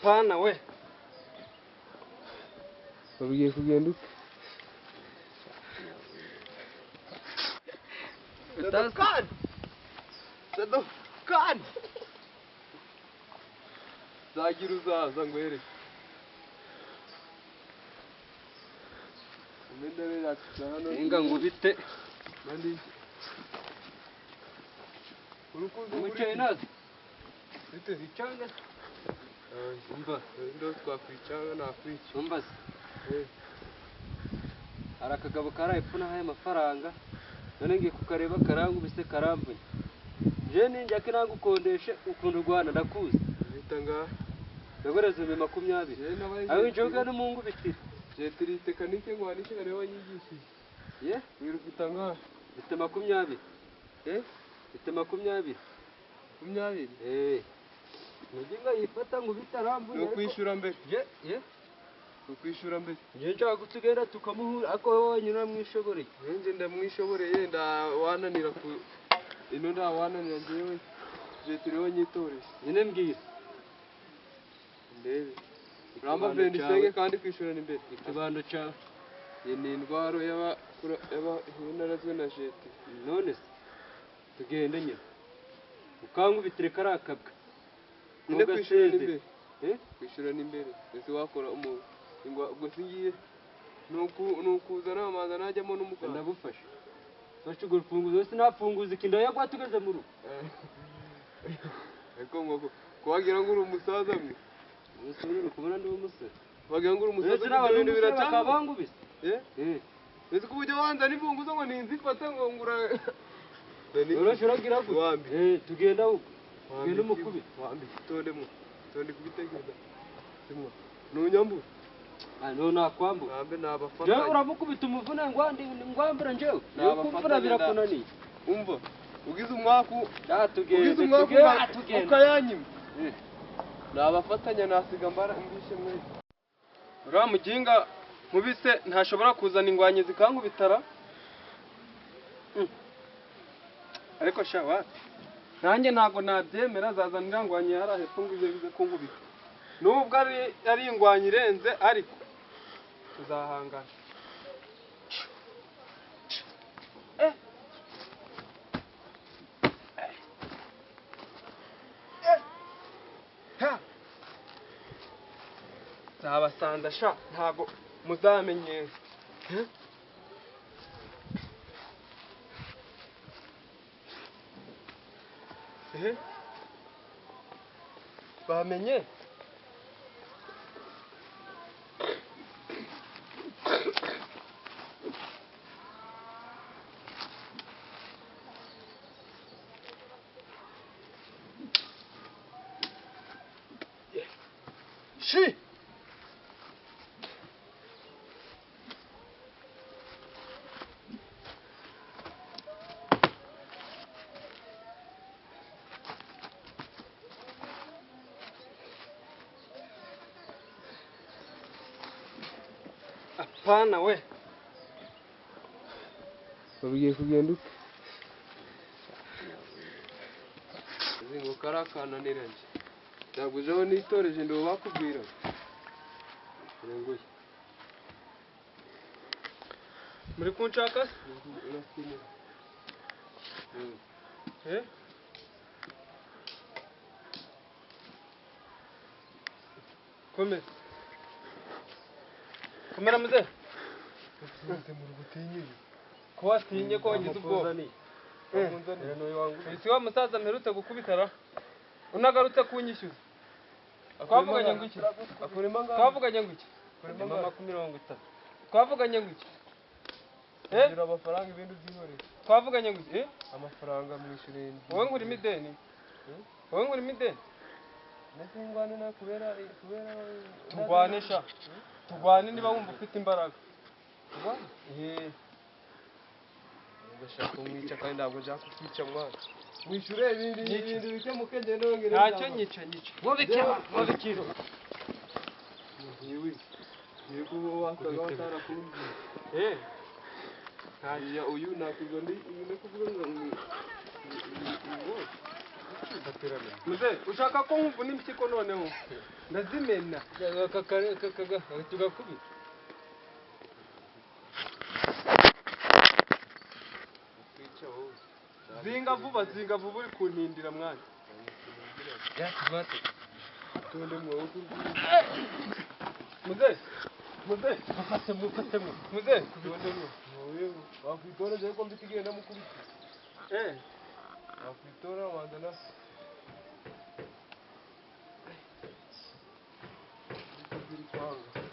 Apana we. Ugiye kugenda ute? Sedokan. Zagira uzaza ngwere. Umendere hano. Inga ngubite. Mandi. Umuceri nazo. Bite zicanga. Umva, ndo twakwicanga nakwica. Umva se. Arakagabo karayipfuna haya amafaranga. None ngiye kukareba karangubise karamvuye. Je ninjya kirangukondeshe ukuntu Rwanda ndakuzi. Bitanga ndagoreze 20. Aho njoga no mungu bitira. Je turi tekanike ngo anishe kare wanyigishije. Ye? Wirufitanga bite 20. Bite 20. 20. Nujinga yifata ngo bitarambuye. No kwishura mbere. Ye? Ukwishura mbere. Je nshaka gutugenda tukamuhura ako wonyine mwishobore. Nje ndamwishoboreye ndawananira ku ino ndawananira njewe. Je turiho nyitore. Nyine mbwira. Ndebe. Ramba 25 kandi kwishurana imbere. Ikibando cyawe. Ni indwaro yaba hinarazwe na jeti. None se tugende nyine. Ukangubitire karakabwa. Nyine kwishurana imbere. Kwishurana imbere. Ese wakora umuntu ubwo singiye nukuzana amazi najyamo n'umuganda ndagufasha. Fasha urufunguzo sinafunguza ikinda yagwa tugeze mu rugo. Ariko ngo kwagira ngo uri umusaza mwe. Umusore kubona ndi umusore. Wagira ngo uri umusaza ibintu biratangubise. Ese kubujya wanza nifunguzo ngo ninzifata ngo ngura. Urashuragira gute? Tugenda huko. Tugenda umukubi. Wambi tonde kubitegeza. Simwa. Nunyambura. No nakwambu. Ambe nabafata. Je uramukubita umuvune ngwambira njewe. Yokumvura birakunani. Umva. Ugize umwaku. Ugize umwaku ukayanyima. Nabafatanya nasiga mbara mbishe mwe. Uramuginga nkubise ntashobora kuzana ingwanye zikankubitara. Ariko shawa. Nanjye ntago nabyemera zazanira ngwanye hara hepfo ngije bize kunkubita. Nubwo ari ingwanye irenze ariko tuzahangana. Zabasanda sha ntago muzamenye. Bamenye. Shi. Apana we. Ugiye kugenda ute? Zingo karakana niranje. Ndagujeho nitoreje ndo bakubwira. Renguye. Muri kunchaka? Kome. Kamera mzee. Ko watinye ko wagize ubwoba. Isi wa musaza mperutse gukubitara. Unagarutse kunyishyuza. Twavuganye ngo iki? Twavuganye ngo iki? Mama 30. Twavuganye ngo iki? Ngira amafaranga ibindi byihoreye. Twavuganye ngo iki? Amafaranga mwishyure. Wowe nguri mideni. Wowe nguri mideni. Nese ngwane na kubera turwanisha. Turwane niba wumva ufite imbaraga. Turwane? Ngashaka umwica kandi ntabwo nshaka kwica mwana. Mwishure ibindi bikemuke ngende wongere. Ntacyo nyica. Mubikiro. Yewe. Yego wasaga watarakumbi. Hariya uyu nakuzo ndi kuvuga ngo Muze ushaka ko nkuvuna impyiko noneho ndazimena tugakubita zinga vuba uri kuntindira mwana tonde mwogo muze mufatemo muze tonde mwogo wakwitora je ko mbitigenda mukubita wakwitora wandana kwanga